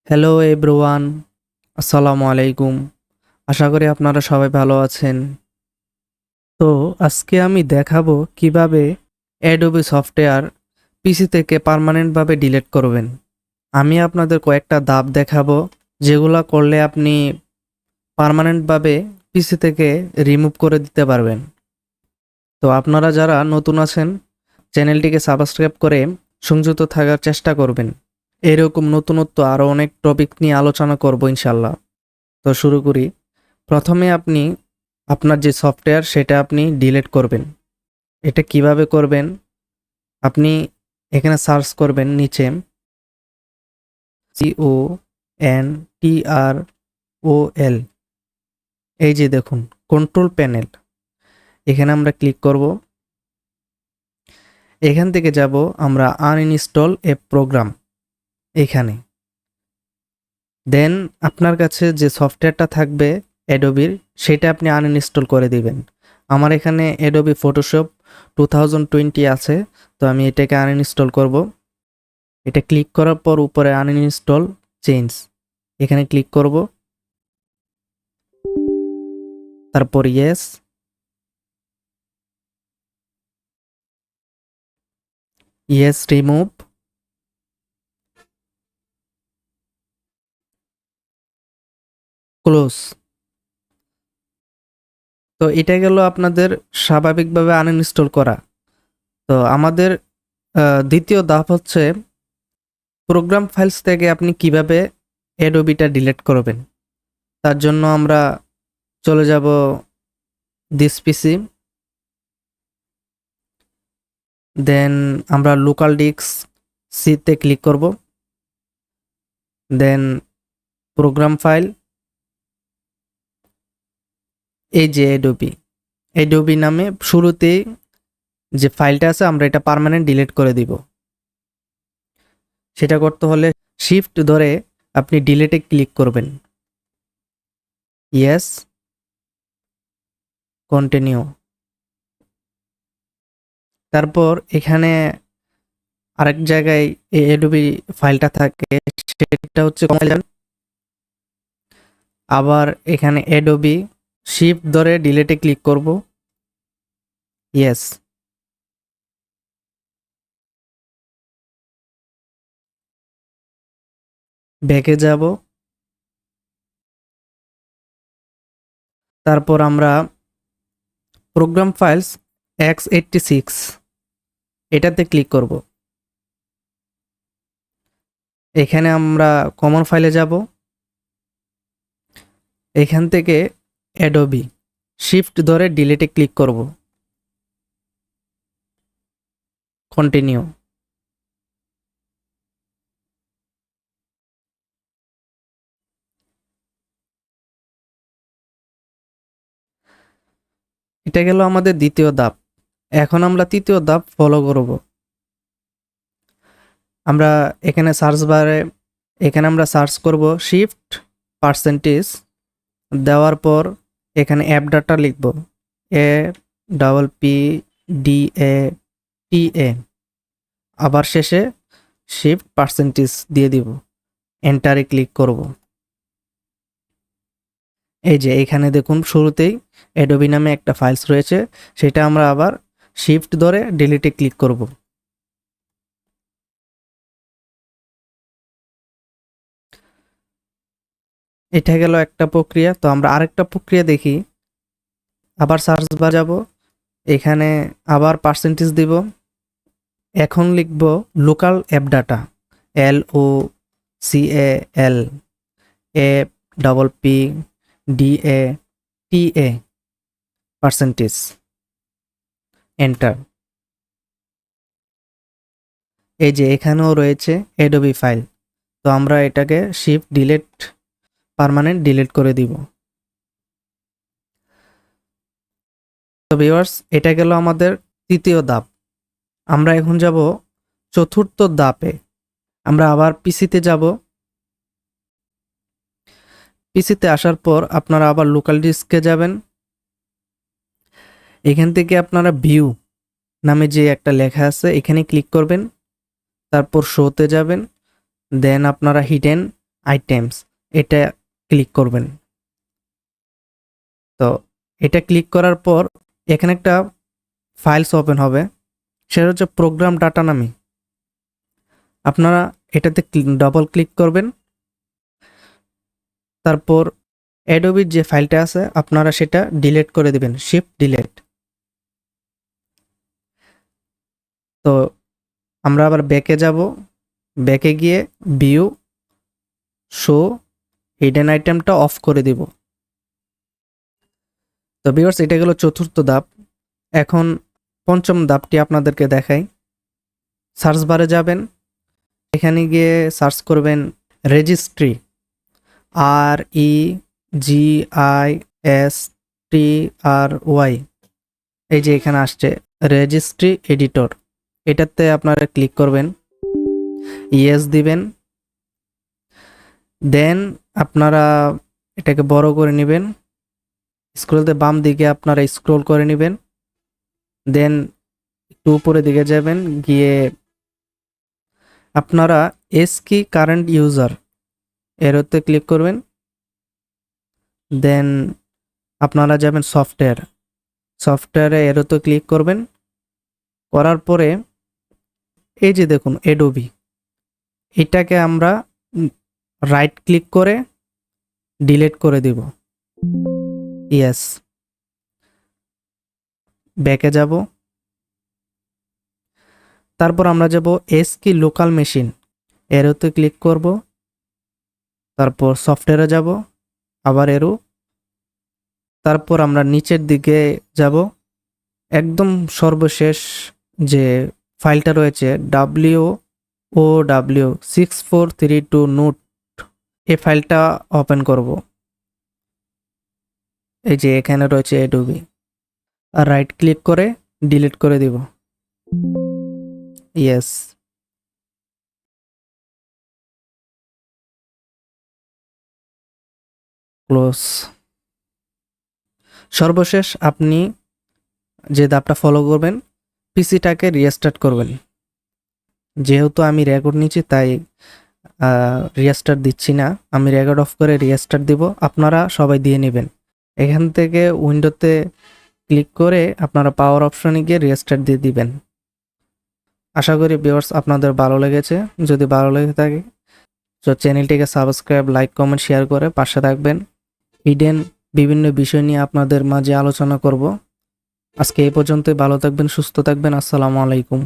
Hello everyone, আসসালামু আলাইকুম। আশা করি আপনারা সবাই ভালো আছেন। তো আজকে আমি দেখাবো কিভাবে অ্যাডোবি সফটওয়্যার পিসি থেকে পার্মানেন্টভাবে ডিলিট করবেন। আমি আপনাদের কয়েকটা ধাপ দেখাবো, যেগুলো করলে আপনি পার্মানেন্টভাবে পিসি থেকে রিমুভ করে দিতে পারবেন। তো আপনারা যারা নতুন আছেন, চ্যানেলটিকে সাবস্ক্রাইব করে সংযুক্ত থাকার চেষ্টা করবেন। এরকম নতুনত্ব আরও অনেক টপিক নিয়ে আলোচনা করব ইনশাল্লাহ। তো শুরু করি। প্রথমে আপনি আপনার যে সফটওয়্যার সেটা আপনি ডিলিট করবেন। এটা কিভাবে করবেন? আপনি এখানে সার্চ করবেন নিচে CONTROL, এই যে দেখুন কন্ট্রোল প্যানেল, এখানে আমরা ক্লিক করব। এখান থেকে যাব আমরা আনইনস্টল এ প্রোগ্রাম, এখানে দেন আপনার কাছে যে সফটওয়্যারটা থাকবে অ্যাডোবির, সেটা আপনি আনইনস্টল করে দিবেন। আমার এখানে অ্যাডোবি ফটোশপ 2020 আছে, তো আমি এটাকে আনইনস্টল করব। এটা ক্লিক করার পর উপরে আনইনস্টল চেঞ্জ, এখানে ক্লিক করব। তারপর ইয়েস, ইয়েস রিমুভ, ক্লোজ। তো এটা গেল আপনাদের স্বাভাবিকভাবে আনইনস্টল করা। তো আমাদের দ্বিতীয় ধাপ হচ্ছে প্রোগ্রাম ফাইলস থেকে আপনি কিভাবে অ্যাডোবিটা ডিলিট করবেন। তার জন্য আমরা চলে যাব দিস পিসি, দেন আমরা লোকাল ডিস্ক সিতে ক্লিক করব, দেন প্রোগ্রাম ফাইল, এই যে অ্যাডোবি নামে শুরুতেই যে ফাইলটা আছে আমরা এটা পার্মানেন্ট ডিলিট করে দিব। সেটা করতে হলে শিফট ধরে আপনি ডিলিটে ক্লিক করবেন, ইয়েস, কন্টিনিউ। তারপর এখানে আরেক জায়গায় এই অ্যাডোবি ফাইলটা থাকে, সেটা হচ্ছে আবার এখানে অ্যাডোবি শিফট ধরে ডিলিটে ক্লিক করব, ইয়েস। ব্যাকে যাব, তারপর আমরা প্রোগ্রাম ফাইলস x86 এটাতে ক্লিক করব। এখানে আমরা কমন ফাইলে যাব, এখান থেকে অ্যাডোবি শিফট ধরে ডিলিটে ক্লিক করব, কন্টিনিউ। এটা গেল আমাদের দ্বিতীয় ধাপ। এখন আমরা তৃতীয় ধাপ ফলো করব। আমরা এখানে সার্চ বারে আমরা সার্চ করব শিফট পার্সেন্টেজ, দেওয়ার পর এখানে অ্যাপ ডাটা লিখব, APPDATA, আবার শেষে শিফট পার্সেন্টেজ দিয়ে দিব, এন্টারে ক্লিক করব। এই যে এখানে দেখুন শুরুতেই অ্যাডোবি নামে একটা ফাইলস রয়েছে, সেটা আমরা আবার শিফট ধরে ডিলিটে ক্লিক করব। এটা গেল একটা প্রক্রিয়া। তো আমরা আরেকটা প্রক্রিয়া দেখি। আবার সার্চ বার যাব, এখানে আবার পার্সেন্টেজ দিব, এখন লিখব local app data, LOCAL APPDATA percentage, enter. এই যে এখানেও রয়েছে অ্যাডোবি ফাইল, তো আমরা এটাকে শিফট ডিলিট পার্মানেন্ট ডিলিট করে দিব। তো ভিউয়ার্স, এটা গেল আমাদের তৃতীয় ধাপ। আমরা এখন যাব চতুর্থ ধাপে। আমরা আবার পিসিতে যাব, পিসিতে আসার পর আপনারা আবার লোকাল ডিস্কে যাবেন। এখান থেকে আপনারা ভিউ নামে যে একটা লেখা আছে এখানে ক্লিক করবেন, তারপর শোতে যাবেন, দেন আপনারা হিডেন আইটেমস, এটা ক্লিক করবেন। তো এটা ক্লিক করার পর এখানে একটা ফাইলস ওপেন হবে, সেটা হচ্ছে প্রোগ্রাম ডাটা নামে। আপনারা এটাতে ডবল ক্লিক করবেন। তারপর অ্যাডোবির যে ফাইলটা আছে আপনারা সেটা ডিলিট করে দিবেন, শিফট ডিলিট। তো আমরা আবার ব্যাকে যাব, ব্যাকে গিয়ে ভিউ শো হিডেন আইটেমটা অফ করে দিব। তো ভিউয়ার্স, এটা গেল চতুর্থ ধাপ। এখন পঞ্চম ধাপটি আপনাদেরকে দেখাই। সার্চ বারে যাবেন, এখানে গিয়ে সার্চ করবেন রেজিস্ট্রি, REGISTRY, এই যে এখানে আসছে রেজিস্ট্রি এডিটর, এটাতে আপনারা ক্লিক করবেন, ইয়েস দিবেন। দেন আপনারা এটাকে বড় করে নেবেন, স্ক্রলতে বাম দিকে আপনারা স্ক্রল করে নেবেন। দেন একটু উপরে দিকে যাবেন, গিয়ে আপনারা এস কি কারেন্ট ইউজার এরতে ক্লিক করবেন। দেন আপনারা যাবেন সফটওয়্যারে এরতে ক্লিক করবেন। করার পরে এই যে দেখুন অ্যাডোবি, এটাকে আমরা রাইট ক্লিক করে ডিলিট করে দিব। ইয়েস, ব্যাকে যাব। তারপর আমরা যাব এস কি লোকাল মেশিন, এরোতে ক্লিক করব। তারপর সফটওয়্যারে যাব, আবার এরো। তারপর আমরা নিচের দিকে যাব, একদম সর্বশেষ যে ফাইলটা রয়েছে WOW6432 নোট, এই ফাইলটা ওপেন করব। এই যে এখানে রয়েছে অ্যাডোবি, আর রাইট ক্লিক করে ডিলিট করে দিব। Yes, close. সর্বশেষ আপনি যে ধাপটা ফলো করবেন, পিসিটাকে রিস্টার্ট করবেন। যেহেতু আমি রেকর্ড নিচ্ছি তাই রিস্টার্ট দিচ্ছি না, আমি রেকর্ড অফ করে রিস্টার্ট দিব, আপনারা সবাই দিয়ে নেবেন। এখান থেকে উইন্ডোতে ক্লিক করে আপনারা পাওয়ার অপশনে গিয়ে রিস্টার্ট দিয়ে দিবেন। আশা করি ভিউয়ার্স আপনাদের ভালো লেগেছে। যদি ভালো লেগে থাকে তো চ্যানেলটিকে সাবস্ক্রাইব, লাইক, কমেন্ট, শেয়ার করে পাশে থাকবেন। হিডেন বিভিন্ন বিষয় নিয়ে আপনাদের মাঝে আলোচনা করব। আজকে এই পর্যন্তই, ভালো থাকবেন, সুস্থ থাকবেন। আসসালামু আলাইকুম।